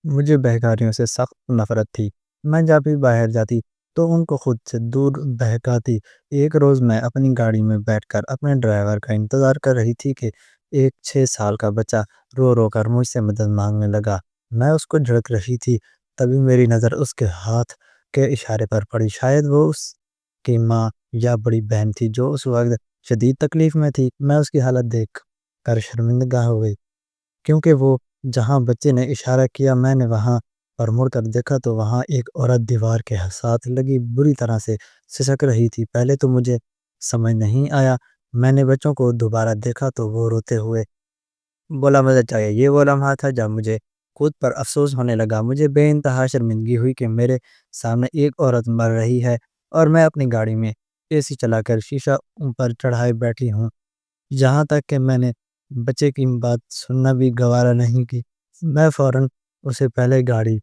مجھے بہکاریوں سے سخت نفرت تھی۔ میں جب بھی باہر جاتی تو ان کو خود سے دور بہکاتی۔ ایک روز میں اپنی گاڑی میں بیٹھ کر اپنے ڈرائیور کا انتظار کر رہی تھی کہ ایک 6 سال کا بچہ رو رو کر مجھ سے مدد مانگنے لگا۔ میں اس کو جھڑک رہی تھی، تبھی میری نظر اس کے ہاتھ کے اشارے پر پڑی۔ شاید وہ اس کی ماں یا بڑی بہن تھی جو اس وقت شدید تکلیف میں تھی۔ میں اس کی حالت دیکھ کر شرمندہ ہو گئی، کیونکہ وہ جہاں بچے نے اشارہ کیا میں نے وہاں پر مڑ کر دیکھا تو وہاں ایک عورت دیوار کے ساتھ لگی بری طرح سے سسک رہی تھی۔ پہلے تو مجھے سمجھ نہیں آیا۔ میں نے بچوں کو دوبارہ دیکھا تو وہ روتے ہوئے بولا مدد چاہیے۔ یہ وہ لمحہ تھا جب مجھے خود پر افسوس ہونے لگا۔ مجھے بے انتہا شرمندگی ہوئی کہ میرے سامنے ایک عورت مر رہی ہے اور میں اپنی گاڑی میں اے سی چلا کر شیشہ اوپر چڑھائے بیٹھی ہوں۔ جہاں تک کہ میں نے بچے کی بات سننا بھی گوارا نہیں کی۔ میں فوراً اسے پہلے گاڑی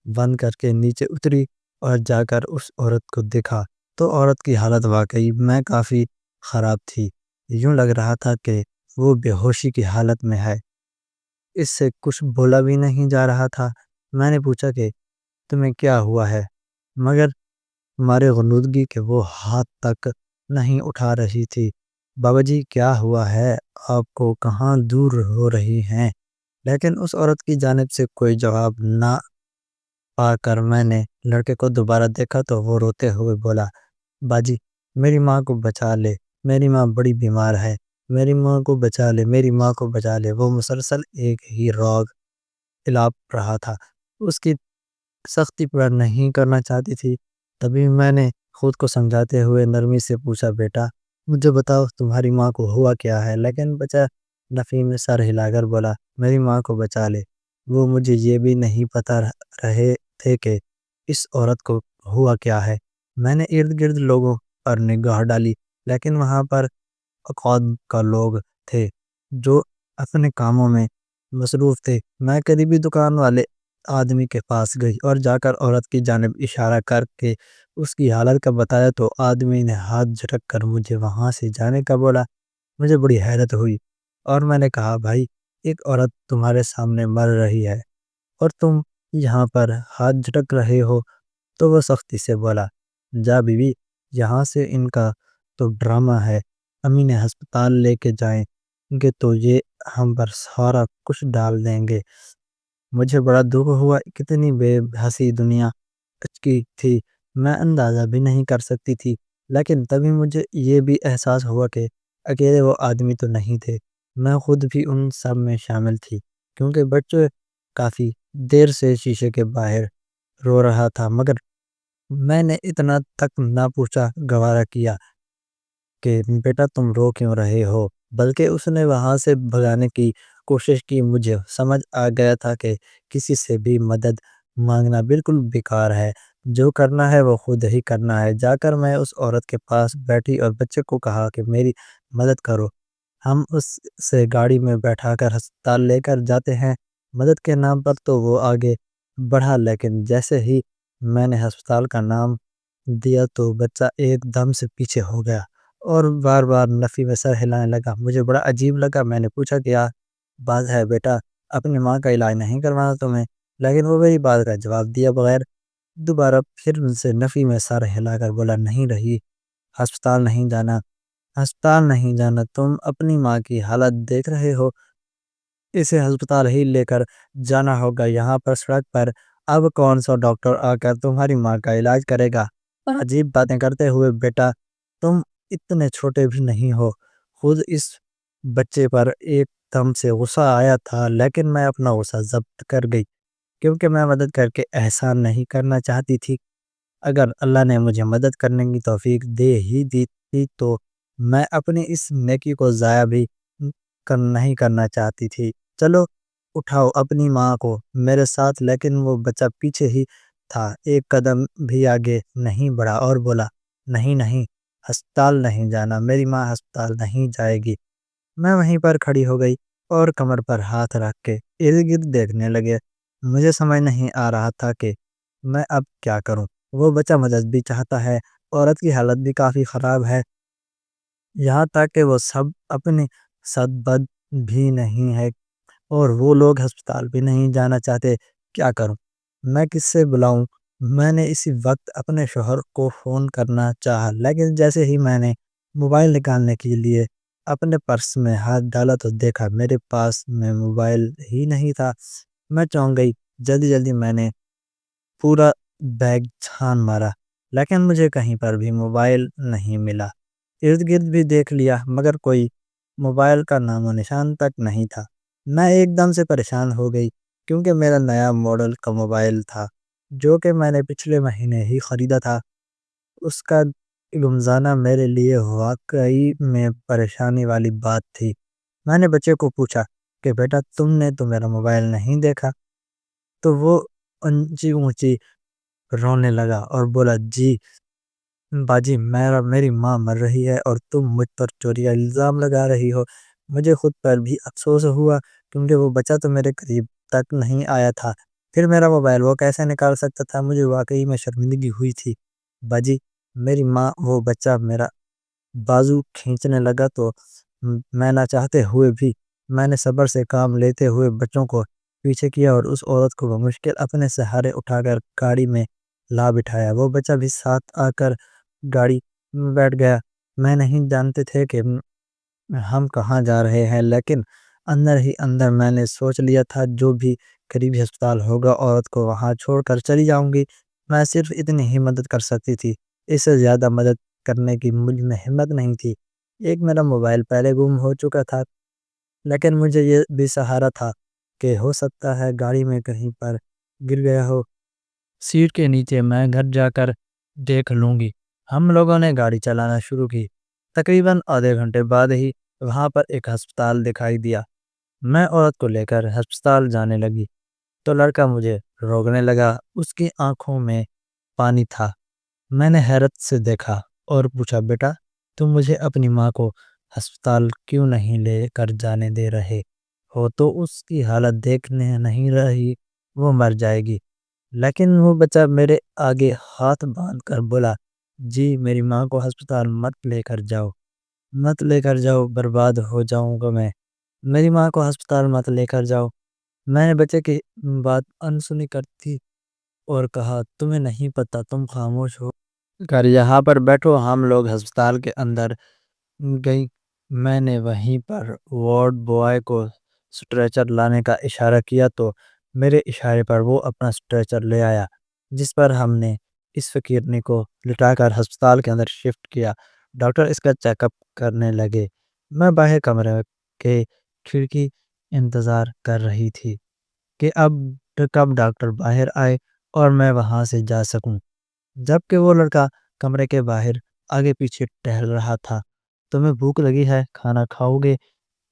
بند کر کے نیچے اتری اور جا کر اس عورت کو دیکھا تو عورت کی حالت واقعی میں کافی خراب تھی۔ یوں لگ رہا تھا کہ وہ بے ہوشی کی حالت میں ہے۔ اس سے کچھ بولا بھی نہیں جا رہا تھا۔ میں نے پوچھا کہ تمہیں کیا ہوا ہے، مگر ہمارے غنودگی کے وہ ہاتھ تک نہیں اٹھا رہی تھی۔ بابا جی کیا ہوا ہے، آپ کو کہاں دور ہو رہی ہیں؟ لیکن اس عورت کی جانب سے کوئی جواب نہ پا کر میں نے لڑکے کو دوبارہ دیکھا تو وہ روتے ہوئے بولا، باجی میری ماں کو بچا لے، میری ماں بڑی بیمار ہے، میری ماں کو بچا لے، میری ماں کو بچا لے۔ وہ مسلسل ایک ہی راگ الاپ رہا تھا، اس کی سختی پر نہیں کرنا چاہتی تھی۔ تبھی میں نے خود کو سمجھاتے ہوئے نرمی سے پوچھا، بیٹا مجھے بتاؤ تمہاری ماں کو ہوا کیا ہے؟ لیکن بچہ نفی میں سر ہلا کر بولا، میری ماں کو بچا لے۔ وہ مجھے یہ بھی نہیں پتہ رہے تھے کہ اس عورت کو ہوا کیا ہے۔ میں نے ارد گرد لوگوں پر نگاہ ڈالی، لیکن وہاں پر اقوام کا لوگ تھے جو اپنے کاموں میں مصروف تھے۔ میں قریبی دکان والے آدمی کے پاس گئی اور جا کر عورت کی جانب اشارہ کر کے اس کی حالت کا بتایا تو آدمی نے ہاتھ جھٹک کر مجھے وہاں سے جانے کا بولا۔ مجھے بڑی حیرت ہوئی اور میں نے کہا، بھائی ایک عورت تمہارے سامنے مر رہی ہے اور تم یہاں پر ہاتھ جھٹک رہے ہو؟ تو وہ سختی سے بولا، جا بیوی یہاں سے، ان کا تو ڈرامہ ہے، امی نے ہسپتال لے کے جائیں گے تو یہ ہم پر سارا کچھ ڈال دیں گے۔ مجھے بڑا دکھ ہوا، کتنی بے حسی دنیا کی تھی میں اندازہ بھی نہیں کر سکتی تھی۔ لیکن تبھی مجھے یہ بھی احساس ہوا کہ اکیلے وہ آدمی تو نہیں تھے، میں خود بھی ان سب میں شامل تھی، کیونکہ بچے کافی دیر سے شیشے کے باہر رو رہا تھا، مگر میں نے اتنا تک نہ پوچھا گوارا کیا کہ بیٹا تم رو کیوں رہے ہو، بلکہ اس نے وہاں سے بھگانے کی کوشش کی۔ مجھے سمجھ آ گیا تھا کہ کسی سے بھی مدد مانگنا بالکل بیکار ہے، جو کرنا ہے وہ خود ہی کرنا ہے۔ جا کر میں اس عورت کے پاس بیٹھی اور بچے کو کہا کہ میری مدد کرو، ہم اس سے گاڑی میں بیٹھا کر ہسپتال لے کر جاتے ہیں۔ مدد کے نام پر تو وہ آگے بڑھا، لیکن جیسے ہی میں نے ہسپتال کا نام دیا تو بچہ ایک دم سے پیچھے ہو گیا اور بار بار نفی میں سر ہلانے لگا۔ مجھے بڑا عجیب لگا۔ میں نے پوچھا، کیا بات ہے بیٹا، اپنی ماں کا علاج نہیں کروانا تمہیں؟ لیکن وہ میری بات کا جواب دیا بغیر دوبارہ پھر ان سے نفی میں سر ہلا کر بولا، نہیں رہی، ہسپتال نہیں جانا، ہسپتال نہیں جانا، تم اپنی ماں کی حالت دیکھ رہے ہو، اسے ہسپتال ہی لے کر جانا ہوگا۔ یہاں پر سڑک پر اب کون سا ڈاکٹر آ کر تمہاری ماں کا علاج کرے گا؟ عجیب باتیں کرتے ہوئے بیٹا، تم اتنے چھوٹے بھی نہیں ہو۔ خود اس بچے پر ایک دم سے غصہ آیا تھا، لیکن میں اپنا غصہ ضبط کر گئی، کیونکہ میں مدد کر کے احسان نہیں کرنا چاہتی تھی۔ اگر اللہ نے مجھے مدد کرنے کی توفیق دے ہی دی تھی تو میں اپنی اس نیکی کو ضائع بھی نہیں کرنا چاہتی تھی۔ چلو اٹھاؤ اپنی ماں کو میرے ساتھ۔ لیکن وہ بچہ پیچھے ہی تھا، ایک قدم بھی آگے نہیں بڑھا اور بولا، نہیں نہیں، ہسپتال نہیں جانا، میری ماں ہسپتال نہیں جائے گی۔ میں وہیں پر کھڑی ہو گئی اور کمر پر ہاتھ رکھ کے ارد گرد دیکھنے لگے۔ مجھے سمجھ نہیں آ رہا تھا کہ میں اب کیا کروں۔ وہ بچہ مدد بھی چاہتا ہے، عورت کی حالت بھی کافی خراب ہے، یہاں تک کہ وہ سب اپنی صد بد بھی نہیں ہے، اور وہ لوگ ہسپتال بھی نہیں جانا چاہتے۔ کیا کروں؟ میں کس سے بلاؤں؟ میں نے اسی وقت اپنے شوہر کو فون کرنا چاہا، لیکن جیسے ہی میں نے موبائل نکالنے کے لیے اپنے پرس میں ہاتھ ڈالا تو دیکھا میرے پاس میں موبائل ہی نہیں تھا۔ میں چونک گئی۔ جلدی جلدی میں نے پورا بیگ چھان مارا، لیکن مجھے کہیں پر بھی موبائل نہیں ملا۔ ارد گرد بھی دیکھ لیا مگر کوئی موبائل کا نام و نشان تک نہیں تھا۔ میں ایک دم سے پریشان ہو گئی، کیونکہ میرا نیا ماڈل کا موبائل تھا جو کہ میں نے پچھلے مہینے ہی خریدا تھا۔ اس کا گمزانہ میرے لیے واقعی میں پریشانی والی بات تھی۔ میں نے بچے کو پوچھا کہ بیٹا تم نے تو میرا موبائل نہیں دیکھا؟ تو وہ اونچی اونچی رونے لگا اور بولا جی باجی میری ماں مر رہی ہے اور تم مجھ پر چوری کا الزام لگا رہی ہو۔ مجھے خود پر بھی افسوس ہوا، کیونکہ وہ بچہ تو میرے قریب تک نہیں آیا تھا، پھر میرا موبائل وہ کیسے نکال سکتا تھا؟ مجھے واقعی میں شرمندگی ہوئی تھی باجی۔ میری ماں وہ بچہ میرا بازو کھینچنے لگا تو میں نہ چاہتے ہوئے بھی میں نے صبر سے کام لیتے ہوئے بچوں کو پیچھے کیا اور اس عورت کو بمشکل اپنے سہارے اٹھا کر گاڑی میں لا بٹھایا۔ وہ بچہ بھی ساتھ آ کر گاڑی میں بیٹھ گیا۔ میں نہیں جانتے تھے کہ ہم کہاں جا رہے ہیں، لیکن اندر ہی اندر میں نے سوچ لیا تھا جو بھی قریبی ہسپتال ہوگا عورت کو وہاں چھوڑ کر چلی جاؤں گی۔ میں صرف اتنی ہی مدد کر سکتی تھی، اس سے زیادہ مدد کرنے کی مجھ میں ہمت نہیں تھی۔ ایک میرا موبائل پہلے گم ہو چکا تھا، لیکن مجھے یہ بھی سہارا تھا کہ ہو سکتا ہے گاڑی میں کہیں پر گر گیا ہو، سیٹ کے نیچے میں گھر جا کر دیکھ لوں گی۔ ہم لوگوں نے گاڑی چلانا شروع کی۔ تقریباً آدھے گھنٹے بعد ہی وہاں پر ایک ہسپتال دکھائی دیا۔ میں عورت کو لے کر ہسپتال جانے لگی تو لڑکا مجھے روکنے لگا۔ اس کی آنکھوں میں پانی تھا۔ میں نے حیرت سے دیکھا اور پوچھا بیٹا تم مجھے اپنی ماں کو ہسپتال کیوں نہیں لے کر جانے دے رہے ہو؟ تو اس کی حالت دیکھنے نہیں رہی، وہ مر جائے گی۔ لیکن وہ بچہ میرے آگے ہاتھ باندھ کر بولا جی میری ماں کو ہسپتال مت لے کر جاؤ، مت لے کر جاؤ، برباد ہو جاؤں گا میں، میری ماں کو ہسپتال مت لے کر جاؤ۔ میں نے بچے کی بات انسنی کرتی اور کہا تمہیں نہیں پتہ، تم خاموش ہو کر یہاں پر بیٹھو۔ ہم لوگ ہسپتال کے اندر گئی۔ میں نے وہیں پر وارڈ بوائے کو سٹریچر لانے کا اشارہ کیا تو میرے اشارے پر وہ اپنا سٹریچر لے آیا، جس پر ہم نے اس فقیرنی کو لٹا کر ہسپتال کے اندر شفٹ کیا۔ ڈاکٹر اس کا چیک اپ کرنے لگے۔ میں باہر کمرے کے کھڑکی انتظار کر رہی تھی کہ اب کب ڈاکٹر باہر آئے اور میں وہاں سے جا سکوں۔ جبکہ وہ لڑکا کمرے کے باہر آگے پیچھے ٹہل رہا تھا۔ تمہیں بھوک لگی ہے، کھانا کھاؤ گے؟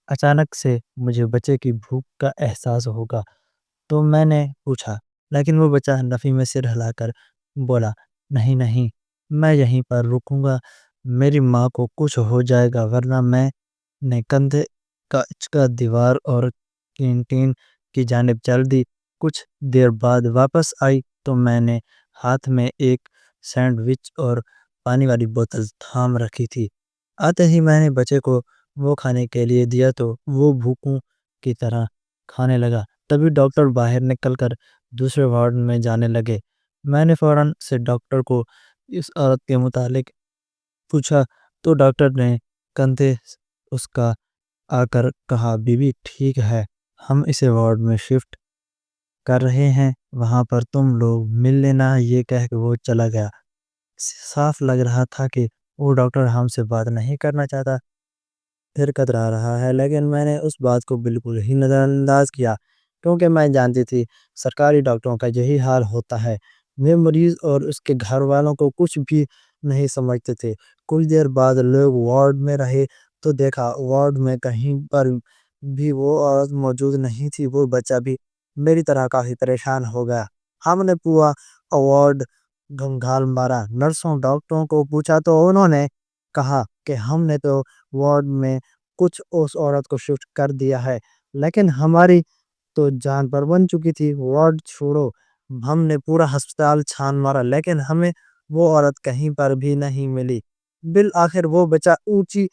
اچانک سے مجھے بچے کی بھوک کا احساس ہوگا تو میں نے پوچھا، لیکن وہ بچہ نفی میں سر ہلا کر بولا نہیں نہیں، میں یہیں پر رکوں گا، میری ماں کو کچھ ہو جائے گا ورنہ۔ میں نے کندھے کا اچکا دیوار اور کینٹین کی جانب چل دی۔ کچھ دیر بعد واپس آئی تو میں نے ہاتھ میں ایک سینڈوچ اور پانی والی بوتل تھام رکھی تھی۔ آتے ہی میں نے بچے کو وہ کھانے کے لیے دیا تو وہ بھوکوں کی طرح کھانے لگا۔ تبھی ڈاکٹر باہر نکل کر دوسرے وارڈ میں جانے لگے۔ میں نے فوراً سے ڈاکٹر کو اس عورت کے متعلق پوچھا تو ڈاکٹر نے کندھے اس کا آ کر کہا بی بی ٹھیک ہے، ہم اسے وارڈ میں شفٹ کر رہے ہیں، وہاں پر تم لوگ مل لینا۔ یہ کہہ کے وہ چلا گیا۔ صاف لگ رہا تھا کہ وہ ڈاکٹر ہم سے بات نہیں کرنا چاہتا، پھر کترا رہا ہے، لیکن میں نے اس بات کو بالکل ہی نظر انداز کیا، کیونکہ میں جانتی تھی سرکاری ڈاکٹروں کا یہی حال ہوتا ہے۔ وہ مریض اور اس کے گھر والوں کو کچھ بھی نہیں سمجھتے تھے۔ کچھ دیر بعد لوگ وارڈ میں رہے تو دیکھا وارڈ میں کہیں پر بھی وہ عورت موجود نہیں تھی۔ وہ بچہ بھی میری طرح کافی پریشان ہو گیا۔ ہم نے پورا وارڈ گھنگال مارا، نرسوں ڈاکٹروں کو پوچھا تو انہوں نے کہا کہ ہم نے تو وارڈ میں کچھ اس عورت کو شفٹ کر دیا ہے، لیکن ہماری تو جان پر بن چکی تھی۔ وارڈ چھوڑو، ہم نے پورا ہسپتال چھان مارا، لیکن ہمیں وہ عورت کہیں پر بھی نہیں ملی۔ بالآخر وہ بچہ اونچی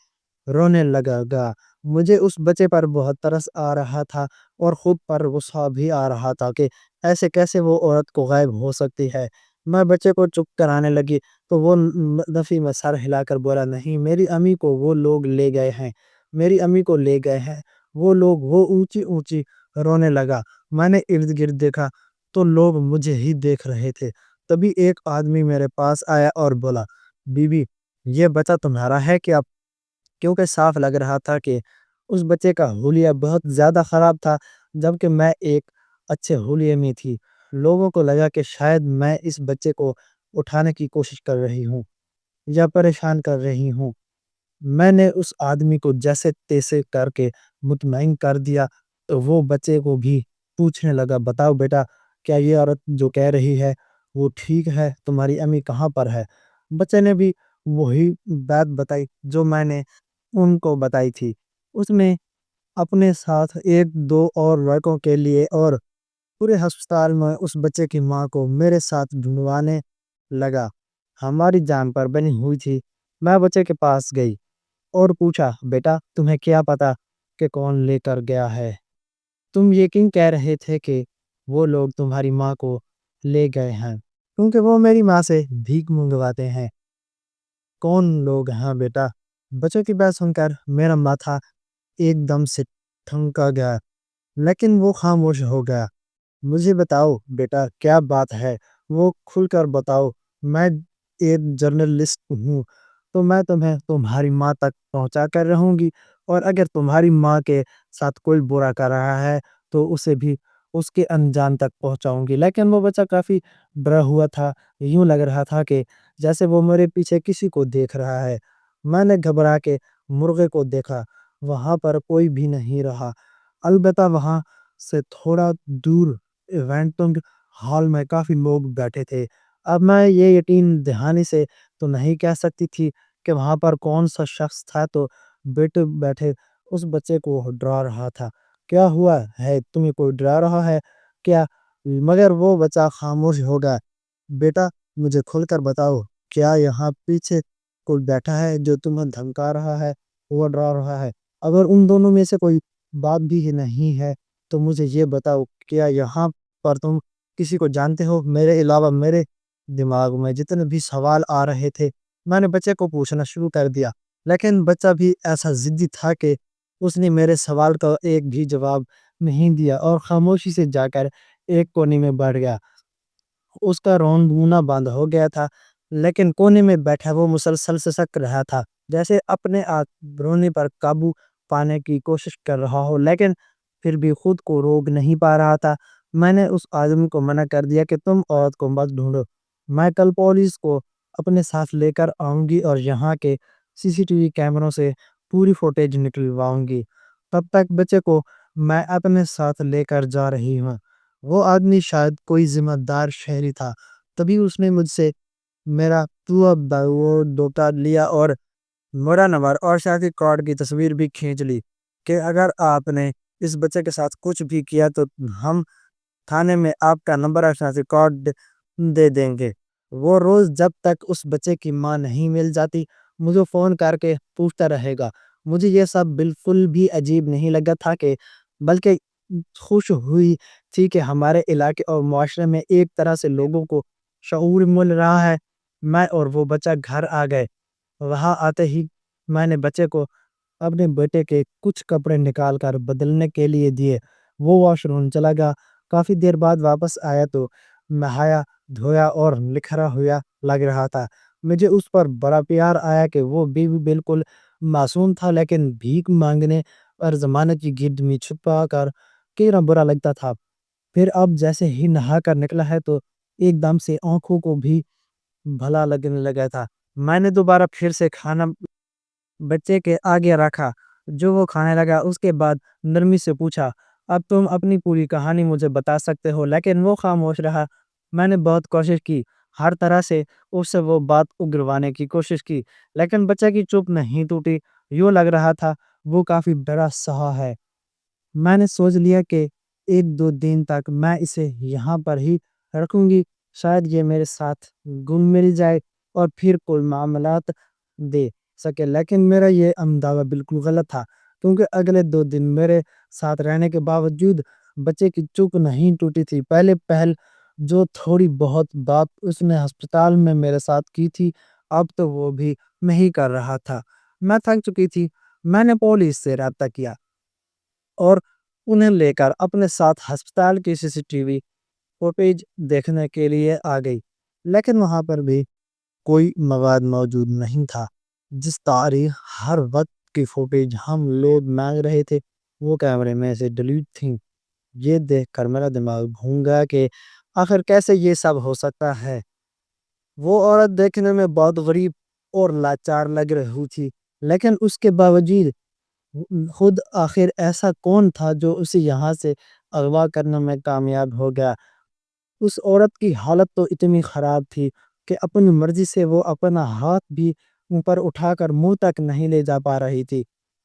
رونے لگا گا۔ مجھے اس بچے پر بہت ترس آ رہا تھا اور خود پر غصہ بھی آ رہا تھا کہ ایسے کیسے وہ عورت کو غائب ہو سکتی ہے؟ میں بچے کو چپ کرانے لگی تو وہ نفی میں سر ہلا کر بولا، نہیں، میری امی کو وہ لوگ لے گئے ہیں، میری امی کو لے گئے ہیں وہ لوگ۔ وہ اونچی اونچی رونے لگا۔ میں نے ارد گرد دیکھا تو لوگ مجھے ہی دیکھ رہے تھے۔ تبھی ایک آدمی میرے پاس آیا اور بولا، بی بی، یہ بچہ تمہارا ہے کیا؟ کیونکہ صاف لگ رہا تھا کہ اس بچے کا حلیہ بہت زیادہ خراب تھا، جبکہ میں ایک اچھے حلیے میں تھی۔ لوگوں کو لگا کہ شاید میں اس بچے کو اٹھانے کی کوشش کر رہی ہوں یا پریشان کر رہی ہوں۔ میں نے اس آدمی کو جیسے تیسے کر کے مطمئن کر دیا تو وہ بچے کو بھی پوچھنے لگا، بتاؤ بیٹا، کیا یہ عورت جو کہہ رہی ہے وہ ٹھیک ہے؟ تمہاری امی کہاں پر ہے؟ بچے نے بھی وہی بات بتائی جو میں نے ان کو بتائی تھی۔ اس نے اپنے ساتھ ایک دو اور لڑکوں کے لیے اور پورے ہسپتال میں اس بچے کی ماں کو میرے ساتھ ڈھونڈوانے لگا۔ ہماری جان پر بنی ہوئی تھی۔ میں بچے کے پاس گئی اور پوچھا، بیٹا، تمہیں کیا پتا کہ کون لے کر گیا ہے؟ تم یقین کہہ رہے تھے کہ وہ لوگ تمہاری ماں کو لے گئے ہیں کیونکہ وہ میری ماں سے بھیک منگواتے ہیں۔ کون لوگ ہیں بیٹا؟ بچوں کی بات سن کر میرا ماتھا ایک دم سے ٹھنکا گیا، لیکن وہ خاموش ہو گیا۔ مجھے بتاؤ بیٹا، کیا بات ہے؟ وہ کھل کر بتاؤ۔ میں ایک جرنلسٹ ہوں تو میں تمہیں تمہاری ماں تک پہنچا کر رہوں گی، اور اگر تمہاری ماں کے ساتھ کوئی برا کر رہا ہے تو اسے بھی اس کے انجام تک پہنچاؤں گی۔ لیکن وہ بچہ کافی ڈرا ہوا تھا، یوں لگ رہا تھا کہ جیسے وہ میرے پیچھے کسی کو دیکھ رہا ہے۔ میں نے گھبرا کے مرغے کو دیکھا، وہاں پر کوئی بھی نہیں رہا، البتہ وہاں سے تھوڑا دور ایونٹنگ ہال میں کافی لوگ بیٹھے تھے۔ اب میں یہ یقین دہانی سے تو نہیں کہہ سکتی تھی کہ وہاں پر کون سا شخص تھا تو بیٹھے اس بچے کو ڈرا رہا تھا۔ کیا ہوا ہے؟ تمہیں کوئی ڈرا رہا ہے کیا؟ مگر وہ بچہ خاموش ہو گیا۔ بیٹا، مجھے کھل کر بتاؤ، کیا یہاں پیچھے کوئی بیٹھا ہے جو تمہیں دھمکا رہا ہے، وہ ڈرا رہا ہے؟ اگر ان دونوں میں سے کوئی بات بھی نہیں ہے تو مجھے یہ بتاؤ، کیا یہاں پر تم کسی کو جانتے ہو؟ میرے علاوہ میرے دماغ میں جتنے بھی سوال آ رہے تھے میں نے بچے کو پوچھنا شروع کر دیا، لیکن بچہ بھی ایسا ضدی تھا کہ اس نے میرے سوال کا ایک بھی جواب نہیں دیا اور خاموشی سے جا کر ایک کونے میں بیٹھ گیا۔ اس کا رونا بند ہو گیا تھا، لیکن کونے میں بیٹھا وہ مسلسل سسک رہا تھا، جیسے اپنے آپ رونے پر قابو پانے کی کوشش کر رہا ہو، لیکن پھر بھی خود کو روک نہیں پا رہا تھا۔ میں نے اس آدمی کو منع کر دیا کہ تم عورت کو مت ڈھونڈو، میں کل پولیس کو اپنے ساتھ لے کر آؤں گی اور یہاں کے CCTV کیمروں سے پوری فوٹیج نکلواؤں گی۔ تب تک بچے کو میں اپنے ساتھ لے کر جا رہی ہوں۔ وہ آدمی شاید کوئی ذمہ دار شہری تھا، تبھی اس نے مجھ سے میرا پورا ڈوٹا لیا اور میرا نمبر اور شناختی کارڈ کی تصویر بھی کھینچ لی کہ اگر آپ نے اس بچے کے ساتھ کچھ بھی کیا تو ہم تھانے میں آپ کا نمبر اور شناختی کارڈ دے دیں گے۔ وہ روز جب تک اس بچے کی ماں نہیں مل جاتی مجھے فون کر کے پوچھتا رہے گا۔ مجھے یہ سب بالکل بھی عجیب نہیں لگا تھا، کہ بلکہ خوش ہوئی تھی کہ ہمارے علاقے اور معاشرے میں ایک طرح سے لوگوں کو شعور مل رہا ہے۔ میں اور وہ بچہ گھر آ گئے۔ وہاں آتے ہی میں نے بچے کو اپنے بیٹے کے کچھ کپڑے نکال کر بدلنے کے لیے دیے۔ وہ واش روم چلا گیا۔ کافی دیر بعد واپس آیا تو نہایا دھویا اور نکھرا ہوا لگ رہا تھا۔ مجھے اس پر بڑا پیار آیا کہ وہ بھی بالکل معصوم تھا، لیکن بھیک مانگنے اور ضمانت کی گرد میں چھپا کر کتنا برا لگتا تھا۔ پھر اب جیسے ہی نہا کر نکلا ہے تو ایک دم سے آنکھوں کو بھی بھلا لگنے لگا تھا۔ میں نے دوبارہ پھر سے کھانا بچے کے آگے رکھا جو وہ کھانے لگا۔ اس کے بعد نرمی سے پوچھا، اب تم اپنی پوری کہانی مجھے بتا سکتے ہو؟ لیکن وہ خاموش رہا۔ میں نے بہت کوشش کی، ہر طرح سے اس سے وہ بات اگروانے کی کوشش کی، لیکن بچہ کی چپ نہیں ٹوٹی۔ یوں لگ رہا تھا وہ کافی ڈرا سہا ہے۔ میں نے سوچ لیا کہ ایک دو دن تک میں اسے یہاں پر ہی رکھوں گی، شاید یہ میرے ساتھ گم مل جائے اور پھر کوئی معاملات دے سکے۔ لیکن میرا یہ اندازہ بالکل غلط تھا، کیونکہ اگلے 2 دن میرے ساتھ رہنے کے باوجود بچے کی چپ نہیں ٹوٹی تھی۔ پہلے پہل جو تھوڑی بہت بات اس نے ہسپتال میں میرے ساتھ کی تھی، اب تو وہ بھی میں ہی کر رہا تھا۔ میں تھک چکی تھی۔ میں نے پولیس سے رابطہ کیا اور انہیں لے کر اپنے ساتھ ہسپتال کی CCTV فوٹیج دیکھنے کے لیے آ گئی، لیکن وہاں پر بھی کوئی مواد موجود نہیں تھا۔ جس تاریخ ہر وقت کی فوٹیج ہم لوگ مانگ رہے تھے وہ کیمرے میں سے ڈیلیٹ تھیں۔ یہ دیکھ کر میرا دماغ گھوم گیا کہ آخر کیسے یہ سب ہو سکتا ہے۔ وہ عورت دیکھنے میں بہت غریب اور لاچار لگ رہی تھی، لیکن اس کے باوجود خود آخر ایسا کون تھا جو اسے یہاں سے اغوا کرنے میں کامیاب ہو گیا۔ اس عورت کی حالت تو اتنی خراب تھی کہ اپنی مرضی سے وہ اپنا ہاتھ بھی اوپر اٹھا کر منہ تک نہیں لے جا پا رہی تھی۔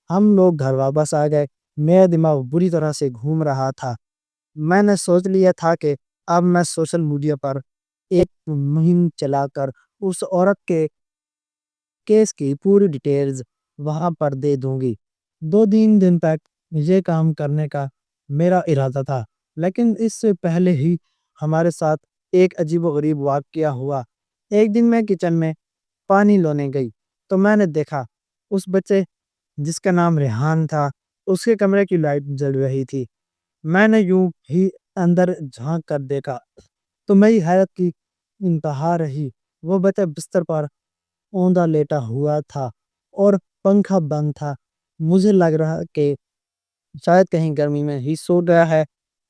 ہم لوگ گھر واپس آ گئے۔ میرا دماغ بری طرح سے گھوم رہا تھا۔ میں نے سوچ لیا تھا کہ اب میں سوشل میڈیا پر ایک مہم چلا کر اس عورت کے کیس کی پوری ڈیٹیلز وہاں پر دے دوں گی۔ 2-3 دن تک یہ کام کرنے کا میرا ارادہ تھا، لیکن اس سے پہلے ہی ہمارے ساتھ ایک عجیب و غریب واقعہ ہوا۔ ایک دن میں کچن میں پانی لانے گئی تو میں نے دیکھا اس بچے جس کا نام ریحان تھا، اس کے کمرے کی لائٹ جل رہی تھی۔ میں نے یوں ہی اندر جھانک کر دیکھا تو میری حیرت کی انتہا رہی۔ وہ بچہ بستر پر اوندا لیٹا ہوا تھا اور پنکھا بند تھا۔ مجھے لگ رہا کہ شاید کہیں گرمی میں ہی سو گیا ہے۔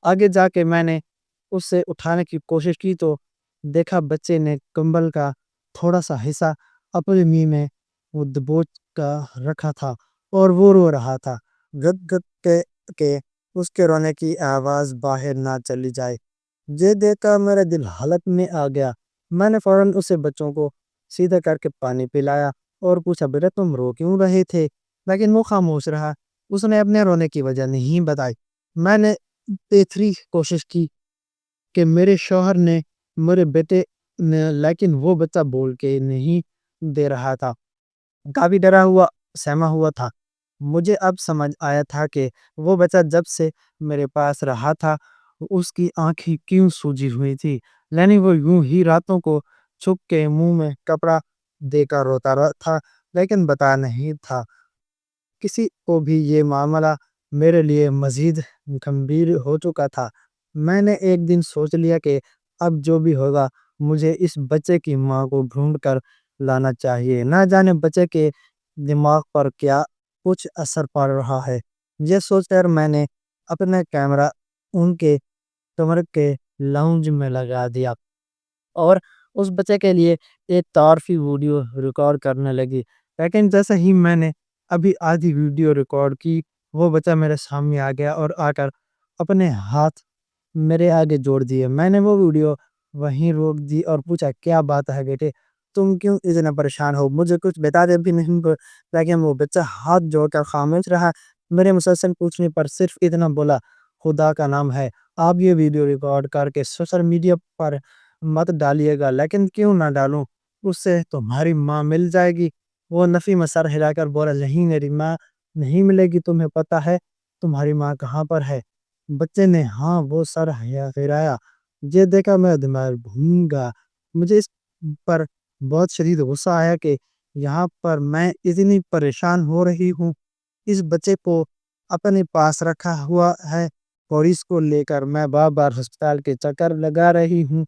آگے جا کے میں نے اس سے اٹھانے کی کوشش کی تو دیکھا بچے نے کمبل کا تھوڑا سا حصہ اپنے منہ میں وہ دبوچ کا رکھا تھا اور وہ رو رہا تھا، گد گد کے اس کے رونے کی آواز باہر نہ چلی جائے۔ یہ دیکھ کر میرا دل حالت میں آ گیا۔ میں نے فوراً اسے بچوں کو سیدھا کر کے پانی پلایا اور پوچھا بیٹا تم رو کیوں رہے تھے، لیکن وہ خاموش رہا۔ اس نے اپنے رونے کی وجہ نہیں بتائی۔ میں نے تیسری کوشش کی کہ میرے شوہر نے میرے بیٹے نے، لیکن وہ بچہ بول کے نہیں دے رہا تھا، کافی ڈرا ہوا سہما ہوا تھا۔ مجھے اب سمجھ آیا تھا کہ وہ بچہ جب سے میرے پاس رہا تھا اس کی آنکھیں کیوں سوجی ہوئی تھی، یعنی وہ یوں ہی راتوں کو چھپ کے منہ میں کپڑا دے کر روتا تھا، لیکن بتا نہیں تھا کسی کو بھی۔ یہ معاملہ میرے لیے مزید گمبھیر ہو چکا تھا۔ میں نے ایک دن سوچ لیا کہ اب جو بھی ہوگا مجھے اس بچے کی ماں کو ڈھونڈ کر لانا چاہیے۔ نہ جانے بچے کے دماغ پر کیا کچھ اثر پڑ رہا ہے۔ یہ سوچ کر میں نے اپنا کیمرہ ان کے کمرے کے لاؤنج میں لگا دیا اور اس بچے کے لیے ایک تعارفی ویڈیو ریکارڈ کرنے لگی۔ لیکن جیسے ہی میں نے ابھی آدھی ویڈیو ریکارڈ کی وہ بچہ میرے سامنے آ گیا اور آ کر اپنے ہاتھ میرے آگے جوڑ دیے۔ میں نے وہ ویڈیو وہیں روک دی اور پوچھا کیا بات ہے بیٹے، تم کیوں اتنا پریشان ہو، مجھے کچھ بتا دے بھی نہیں۔ لیکن وہ بچہ ہاتھ جوڑ کر خاموش رہا۔ میرے مسلسل پوچھنے پر صرف اتنا بولا خدا کا نام ہے آپ یہ ویڈیو ریکارڈ کر کے سوشل میڈیا پر مت ڈالیے گا۔ لیکن کیوں نہ ڈالوں، اس سے تمہاری ماں مل جائے گی۔ وہ نفی میں سر ہلا کر بولا نہیں میری ماں نہیں ملے گی، تمہیں پتہ ہے تمہاری ماں کہاں پر ہے؟ بچے نے ہاں وہ سر ہلایا۔ یہ دیکھا میرا دماغ گھوم گیا۔ مجھے اس پر بہت شدید غصہ آیا کہ یہاں پر میں اتنی پریشان ہو رہی ہوں، اس بچے کو اپنے پاس رکھا ہوا ہے اور اس کو لے کر میں بار بار ہسپتال کے چکر لگا رہی ہوں۔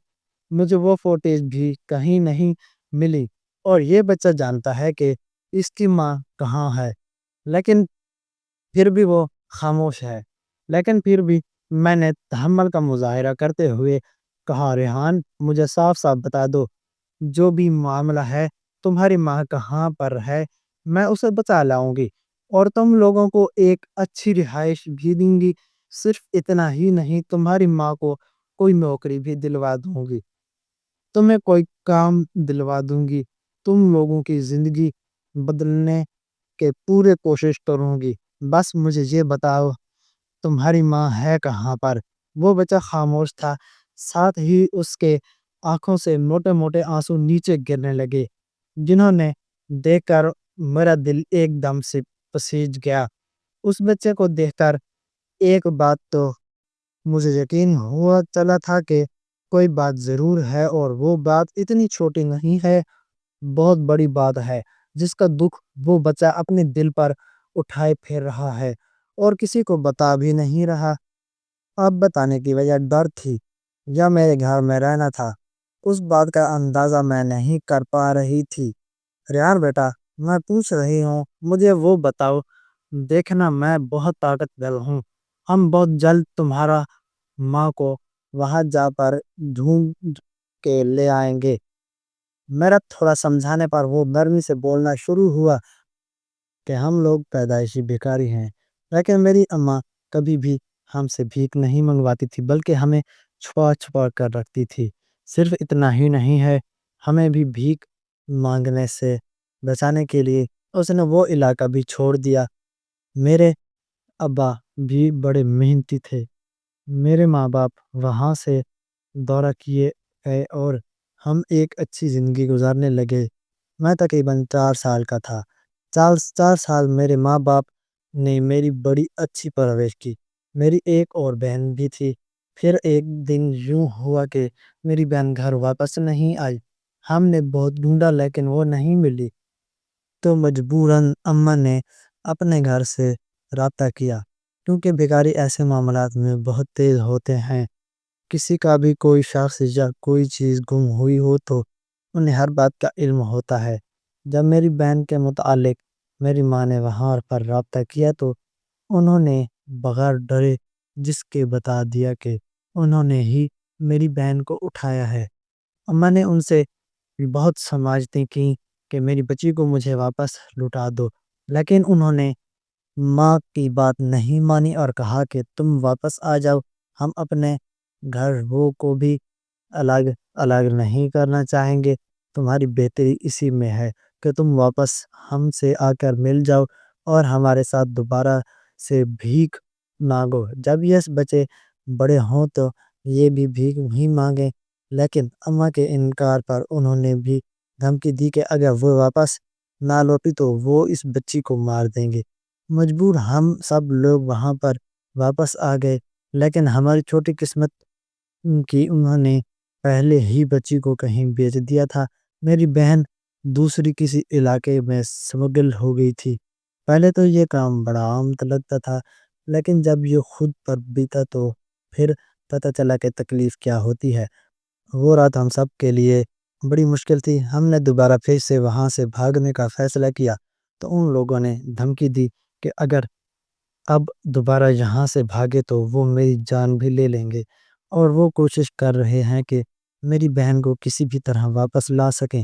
مجھے وہ فوٹیج بھی کہیں نہیں ملی اور یہ بچہ جانتا ہے کہ اس کی ماں کہاں ہے، لیکن پھر بھی وہ خاموش ہے۔ لیکن پھر بھی میں نے تحمل کا مظاہرہ کرتے ہوئے کہا ریحان مجھے صاف صاف بتا دو جو بھی معاملہ ہے، تمہاری ماں کہاں پر ہے، میں اسے بچا لاؤں گی اور تم لوگوں کو ایک اچھی رہائش بھی دوں گی۔ صرف اتنا ہی نہیں، تمہاری ماں کو کوئی نوکری بھی دلوا دوں گی، تمہیں کوئی کام دلوا دوں گی، تم لوگوں کی زندگی بدلنے کے پورے کوشش کروں گی۔ بس مجھے یہ بتاؤ تمہاری ماں ہے کہاں پر؟ وہ بچہ خاموش تھا، ساتھ ہی اس کے آنکھوں سے موٹے موٹے آنسو نیچے گرنے لگے، جنہوں نے دیکھ کر میرا دل ایک دم سے پسیج گیا۔ اس بچے کو دیکھ کر ایک بات تو مجھے یقین ہوا چلا تھا کہ کوئی بات ضرور ہے، اور وہ بات اتنی چھوٹی نہیں ہے، بہت بڑی بات ہے جس کا دکھ وہ بچہ اپنے دل پر اٹھائے پھیر رہا ہے اور کسی کو بتا بھی نہیں رہا۔ اب بتانے کی وجہ ڈر تھی یا میرے گھر میں رہنا تھا، اس بات کا اندازہ میں نہیں کر پا رہی تھی۔ ریان بیٹا، میں پوچھ رہی ہوں، مجھے وہ بتاؤ۔ دیکھنا میں بہت طاقت ور ہوں، ہم بہت جلد تمہارا ماں کو وہاں جا پر ڈھونڈ کے لے آئیں گے۔ میرا تھوڑا سمجھانے پر وہ نرمی سے بولنا شروع ہوا کہ ہم لوگ پیدائشی بھکاری ہیں، لیکن میری اماں کبھی بھی ہم سے بھیک نہیں منگواتی تھی، بلکہ ہمیں چھپا چھپا کر رکھتی تھی۔ صرف اتنا ہی نہیں ہے، ہمیں بھی بھیک مانگنے سے بچانے کے لیے اس نے وہ علاقہ بھی چھوڑ دیا۔ میرے ابا بھی بڑے محنتی تھے، میرے ماں باپ وہاں سے دورہ کیے گئے اور ہم ایک اچھی زندگی گزارنے لگے۔ میں تقریباً 4 سال کا تھا۔ 4 سال میرے ماں باپ نے میری بڑی اچھی پرورش کی۔ میری ایک اور بہن بھی تھی۔ پھر ایک دن یوں ہوا کہ میری بہن گھر واپس نہیں آئی۔ ہم نے بہت ڈھونڈا لیکن وہ نہیں ملی، تو مجبوراً اماں نے اپنے گھر سے رابطہ کیا، کیونکہ بھکاری ایسے معاملات میں بہت تیز ہوتے ہیں۔ کسی کا بھی کوئی شخص یا کوئی چیز گم ہوئی ہو تو انہیں ہر بات کا علم ہوتا ہے۔ جب میری بہن کے متعلق میری ماں نے وہاں پر رابطہ کیا تو انہوں نے بغیر ڈرے جس کے بتا دیا کہ انہوں نے ہی میری بہن کو اٹھایا ہے۔ اماں نے ان سے بہت سمجھتیں کی کہ میری بچی کو مجھے واپس لوٹا دو، لیکن انہوں نے ماں کی بات نہیں مانی اور کہا کہ تم واپس آ جاؤ، ہم اپنے گھر وہ کو بھی الگ الگ نہیں کرنا چاہیں گے۔ تمہاری بہتری اسی میں ہے کہ تم واپس ہم سے آ کر مل جاؤ اور ہمارے ساتھ دوبارہ سے بھیک مانگو۔ جب یہ بچے بڑے ہوں تو یہ بھی بھیک ہی مانگیں۔ لیکن اماں کے انکار پر انہوں نے بھی دھمکی دی کہ اگر وہ واپس نہ لوٹی تو وہ اس بچی کو مار دیں گے۔ مجبور ہم سب لوگ وہاں پر واپس آ گئے، لیکن ہماری چھوٹی قسمت کی انہوں نے پہلے ہی بچی کو کہیں بیچ دیا تھا۔ میری بہن دوسری کسی علاقے میں سمگل ہو گئی تھی۔ پہلے تو یہ کام بڑا عام لگتا تھا، لیکن جب یہ خود پر بیتا تو پھر پتہ چلا کہ تکلیف کیا ہوتی ہے۔ وہ رات ہم سب کے لیے بڑی مشکل تھی۔ ہم نے دوبارہ پھر سے وہاں سے بھاگنے کا فیصلہ کیا تو ان لوگوں نے دھمکی دی کہ اگر اب دوبارہ یہاں سے بھاگے تو وہ میری جان بھی لے لیں گے، اور وہ کوشش کر رہے ہیں کہ میری بہن کو کسی بھی طرح واپس لا سکیں۔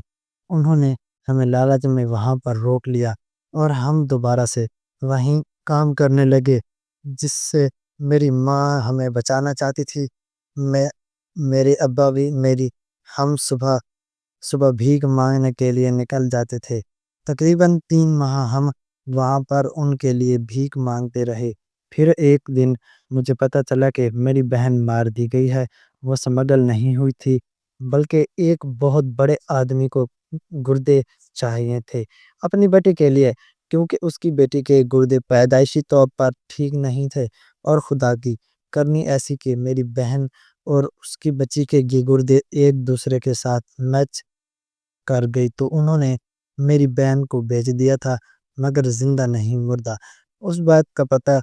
انہوں نے ہمیں لالچ میں وہاں پر روک لیا اور ہم دوبارہ سے وہیں کام کرنے لگے جس سے میری ماں ہمیں بچانا چاہتی تھی۔ میں میرے ابا بھی ہم صبح صبح بھیک مانگنے کے لیے نکل جاتے تھے۔ تقریباً 3 ماہ ہم وہاں پر ان کے لیے بھیک مانگتے رہے۔ پھر ایک دن مجھے پتہ چلا کہ میری بہن مار دی گئی ہے۔ وہ سمگل نہیں ہوئی تھی، بلکہ ایک بہت بڑے آدمی کو گردے چاہیے تھے اپنی بیٹی کے لیے، کیونکہ اس کی بیٹی کے گردے پیدائشی طور پر ٹھیک نہیں تھے، اور خدا کی کرنی ایسی کہ میری بہن اور اس کی بچی کے گردے ایک دوسرے کے ساتھ میچ کر گئی، تو انہوں نے میری بہن کو بیچ دیا تھا، مگر زندہ نہیں مردہ۔ اس بات کا پتہ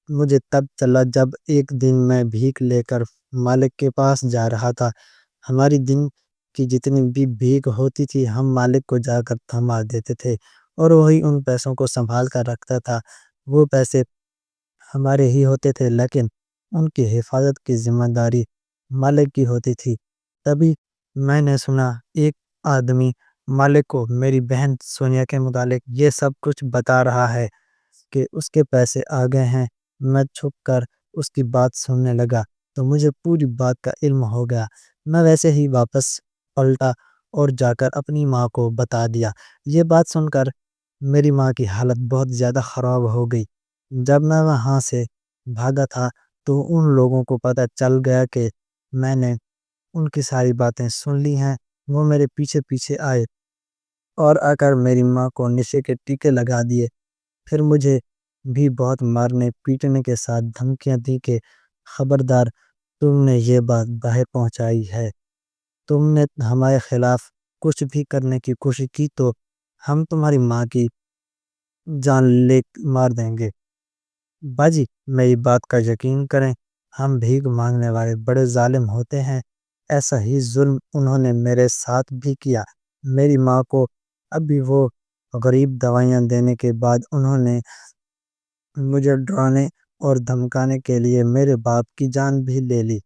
مجھے تب چلا جب ایک دن میں بھیک لے کر مالک کے پاس جا رہا تھا۔ ہماری دن کی جتنی بھی بھیک ہوتی تھی ہم مالک کو جا کر تھما دیتے تھے، اور وہی ان پیسوں کو سنبھال کر رکھتا تھا۔ وہ پیسے ہمارے ہی ہوتے تھے، لیکن ان کی حفاظت کی ذمہ داری مالک کی ہوتی تھی۔ تبھی میں نے سنا ایک آدمی مالک کو میری بہن سونیا کے متعلق یہ سب کچھ بتا رہا ہے کہ اس کے پیسے آ گئے ہیں۔ میں چھپ کر اس کی بات سننے لگا تو مجھے پوری بات کا علم ہو گیا۔ میں ویسے ہی واپس پلٹا اور جا کر اپنی ماں کو بتا دیا۔ یہ بات سن کر میری ماں کی حالت بہت زیادہ خراب ہو گئی۔ جب میں وہاں سے بھاگا تھا تو ان لوگوں کو پتہ چل گیا کہ میں نے ان کی ساری باتیں سن لی ہیں۔ وہ میرے پیچھے پیچھے آئے اور آ کر میری ماں کو نشے کے ٹیکے لگا دیے۔ پھر مجھے بھی بہت مارنے پیٹنے کے ساتھ دھمکیاں دی کہ خبردار، تم نے یہ بات باہر پہنچائی ہے، تم نے ہمارے خلاف کچھ بھی کرنے کی کوشش کی تو ہم تمہاری ماں کی جان لے مار دیں گے۔ باجی، میری بات کا یقین کریں، ہم بھیک مانگنے والے بڑے ظالم ہوتے ہیں۔ ایسا ہی ظلم انہوں نے میرے ساتھ بھی کیا۔ میری ماں کو ابھی وہ غریب دوائیاں دینے کے بعد انہوں نے مجھے ڈرانے اور دھمکانے کے لیے میرے باپ کی جان بھی لے لی۔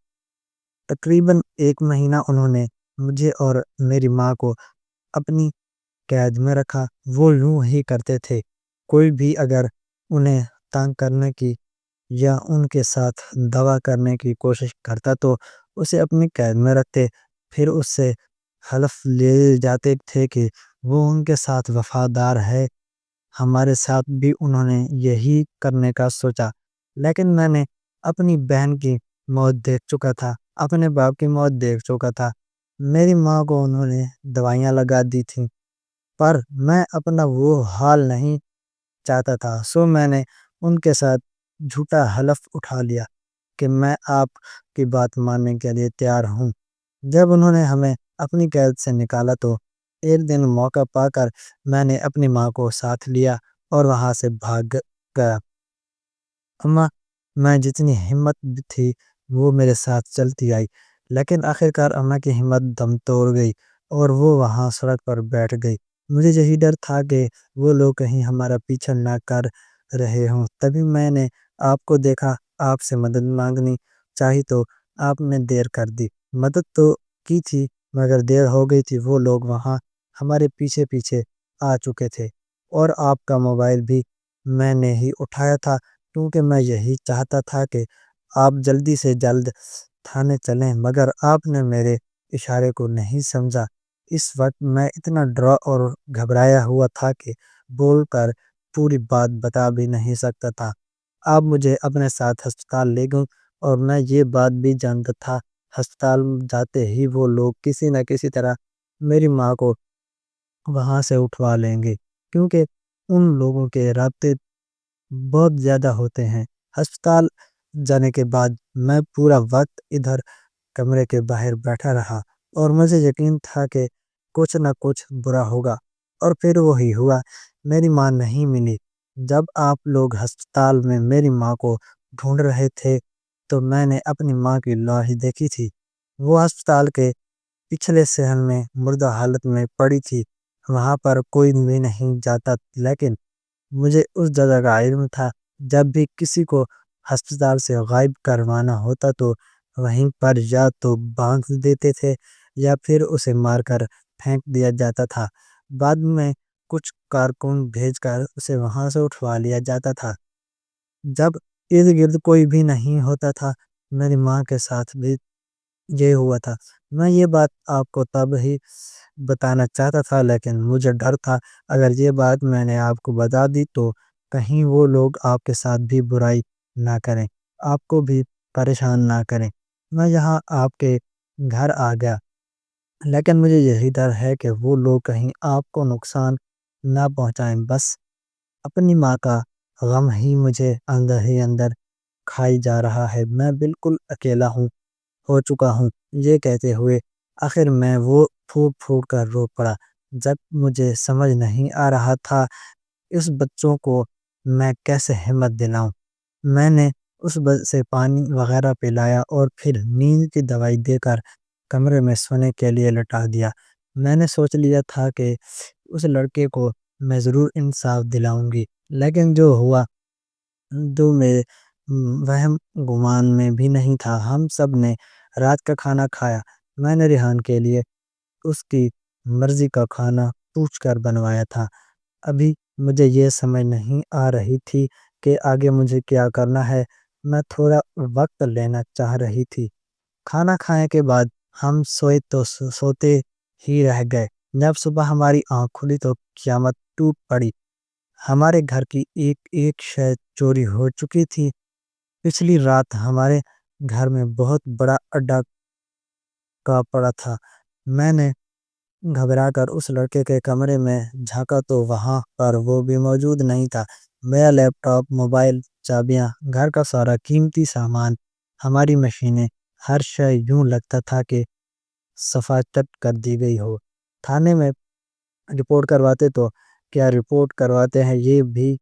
تقریباً 1 مہینہ انہوں نے مجھے اور میری ماں کو اپنی قید میں رکھا۔ وہ یوں ہی کرتے تھے، کوئی بھی اگر انہیں تنگ کرنے کی یا ان کے ساتھ دعویٰ کرنے کی کوشش کرتا تو اسے اپنی قید میں رکھتے، پھر اس سے حلف لے جاتے تھے کہ وہ ان کے ساتھ وفادار ہے۔ ہمارے ساتھ بھی انہوں نے یہی کرنے کا سوچا، لیکن میں نے اپنی بہن کی موت دیکھ چکا تھا، اپنے باپ کی موت دیکھ چکا تھا۔ میری ماں کو انہوں نے دوائیاں لگا دی تھیں، پر میں اپنا وہ حال نہیں چاہتا تھا، سو میں نے ان کے ساتھ جھوٹا حلف اٹھا لیا کہ میں آپ کی بات ماننے کے لیے تیار ہوں۔ جب انہوں نے ہمیں اپنی قید سے نکالا تو ایک دن موقع پا کر میں نے اپنی ماں کو ساتھ لیا اور وہاں سے بھاگ گیا۔ اما میں جتنی ہمت تھی وہ میرے ساتھ چلتی آئی، لیکن آخرکار اما کی ہمت دم توڑ گئی اور وہ وہاں سڑک پر بیٹھ گئی۔ مجھے یہی ڈر تھا کہ وہ لوگ کہیں ہمارا پیچھا نہ کر رہے ہوں۔ تبھی میں نے آپ کو دیکھا، آپ سے مدد مانگنی چاہی تو آپ نے دیر کر دی۔ مدد تو کی تھی مگر دیر ہو گئی تھی، وہ لوگ وہاں ہمارے پیچھے پیچھے آ چکے تھے، اور آپ کا موبائل بھی میں نے ہی اٹھایا تھا، کیونکہ میں یہی چاہتا تھا کہ آپ جلدی سے جلد تھانے چلیں، مگر آپ نے میرے اشارے کو نہیں سمجھا۔ اس وقت میں اتنا ڈرا اور گھبرایا ہوا تھا کہ بول کر پوری بات بتا بھی نہیں سکتا تھا۔ آپ مجھے اپنے ساتھ ہسپتال لے گئے اور میں یہ بات بھی جانتا تھا ہسپتال جاتے ہی وہ لوگ کسی نہ کسی طرح میری ماں کو وہاں سے اٹھوا لیں گے، کیونکہ ان لوگوں کے رابطے بہت زیادہ ہوتے ہیں۔ ہسپتال جانے کے بعد میں پورا وقت ادھر کمرے کے باہر بیٹھا رہا اور مجھے یقین تھا کہ کچھ نہ کچھ برا ہوگا، اور پھر وہی ہوا، میری ماں نہیں ملی۔ جب آپ لوگ ہسپتال میں میری ماں کو ڈھونڈ رہے تھے تو میں نے اپنی ماں کی لاش دیکھی تھی، وہ ہسپتال کے پچھلے صحن میں مردہ حالت میں پڑی تھی۔ وہاں پر کوئی بھی نہیں جاتا، لیکن مجھے اس جگہ کا علم تھا، جب بھی کسی کو ہسپتال سے غائب کروانا ہوتا تو وہیں پر یا تو باندھ دیتے تھے یا پھر اسے مار کر پھینک دیا جاتا تھا۔ بعد میں کچھ کارکن بھیج کر اسے وہاں سے اٹھوا لیا جاتا تھا۔ جب ارد گرد کوئی بھی نہیں ہوتا تھا، میری ماں کے ساتھ بھی یہ ہوا تھا۔ میں یہ بات آپ کو تب ہی بتانا چاہتا تھا، لیکن مجھے ڈر تھا اگر یہ بات میں نے آپ کو بتا دی تو کہیں وہ لوگ آپ کے ساتھ بھی برائی نہ کریں، آپ کو بھی پریشان نہ کریں۔ میں یہاں آپ کے گھر آ گیا، لیکن مجھے یہی ڈر ہے کہ وہ لوگ کہیں آپ کو نقصان نہ پہنچائیں۔ بس اپنی ماں کا غم ہی اندر کھائی جا رہا ہے۔ میں بالکل اکیلا ہو چکا ہوں۔ یہ کہتے ہوئے آخر میں وہ پھوٹ پھوٹ کر رو پڑا۔ جب مجھے سمجھ نہیں آ رہا تھا اس بچوں کو میں کیسے ہمت دلاؤں، میں نے اس سے پانی وغیرہ پلایا اور پھر نیند کی دوائی دے کر کمرے میں سونے کے لیے لٹا دیا۔ میں نے سوچ لیا تھا کہ اس لڑکے کو میں ضرور انصاف دلاؤں گی، لیکن جو ہوا جو میرے وہم گمان میں بھی نہیں تھا۔ ہم سب نے رات کا کھانا کھایا۔ میں نے ریحان کے لیے اس کی مرضی کا کھانا پوچھ کر بنوایا تھا۔ ابھی مجھے یہ سمجھ نہیں آ رہی تھی کہ آگے مجھے کیا کرنا ہے، میں تھوڑا وقت لینا چاہ رہی تھی۔ کھانا کھانے کے بعد ہم سوئے تو سوتے ہی رہ گئے۔ جب صبح ہماری آنکھ کھلی تو قیامت ٹوٹ پڑی۔ ہمارے گھر کی ایک ایک شے چوری ہو چکی تھی۔ پچھلی رات ہمارے گھر میں بہت بڑا اڈا کا پڑا تھا۔ میں نے گھبرا کر اس لڑکے کے کمرے میں جھانکا تو وہاں پر وہ بھی موجود نہیں تھا۔ میرا لیپ ٹاپ، موبائل، چابیاں، گھر کا سارا قیمتی سامان ہماری مشینیں، ہر شے یوں لگتا تھا کہ صفا چٹ کر دی گئی ہو۔ تھانے میں رپورٹ کرواتے تو کیا رپورٹ کرواتے ہیں یہ بھی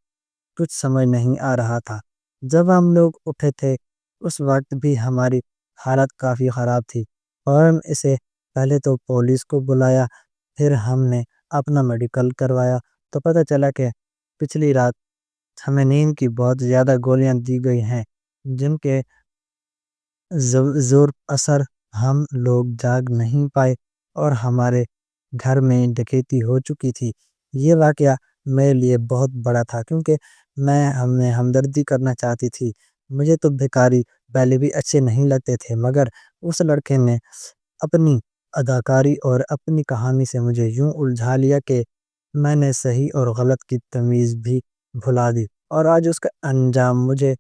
کچھ سمجھ نہیں آ رہا تھا۔ جب ہم لوگ اٹھے تھے اس وقت بھی ہماری حالت کافی خراب تھی، اور اسے پہلے تو پولیس کو بلایا، پھر ہم نے اپنا میڈیکل کروایا تو پتہ چلا کہ پچھلی رات ہمیں نیند کی بہت زیادہ گولیاں دی گئی ہیں، جن کے زور اثر ہم لوگ جاگ نہیں پائے اور ہمارے گھر میں ڈکیتی ہو چکی تھی۔ یہ واقعہ میرے لیے بہت بڑا تھا کیونکہ میں ہمیں ہمدردی کرنا چاہتی تھی۔ مجھے تو بھکاری پہلے بھی اچھے نہیں لگتے تھے، مگر اس لڑکے نے اپنی اداکاری اور اپنی کہانی سے مجھے یوں الجھا لیا کہ میں نے صحیح اور غلط کی تمیز بھی بھلا دی، اور آج اس کا انجام مجھے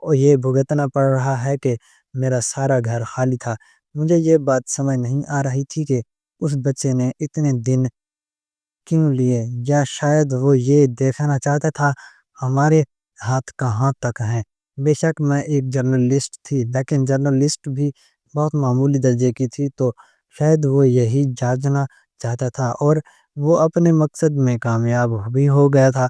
یہ بھگتنا پڑ رہا ہے کہ میرا سارا گھر خالی تھا۔ مجھے یہ بات سمجھ نہیں آ رہی تھی کہ اس بچے نے اتنے دن کیوں لیے، یا شاید وہ یہ دیکھنا چاہتا تھا ہمارے ہاتھ کہاں تک ہیں۔ بے شک میں ایک جرنلسٹ تھی، لیکن جرنلسٹ بھی بہت معمولی درجے کی تھی، تو شاید وہ یہی جاننا چاہتا تھا اور وہ اپنے مقصد میں کامیاب بھی ہو گیا تھا۔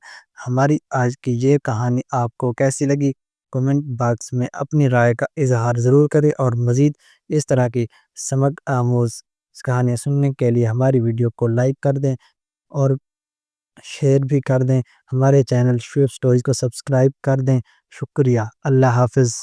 ہماری آج کی یہ کہانی آپ کو کیسی لگی؟ کمنٹ باکس میں اپنی رائے کا اظہار ضرور کریں، اور مزید اس طرح کی سبق آموز کہانیاں سننے کے لیے ہماری ویڈیو کو لائک کر دیں اور شیئر بھی کر دیں۔ ہمارے چینل شعیب سٹوریز کو سبسکرائب کر دیں۔ شکریہ، اللہ حافظ۔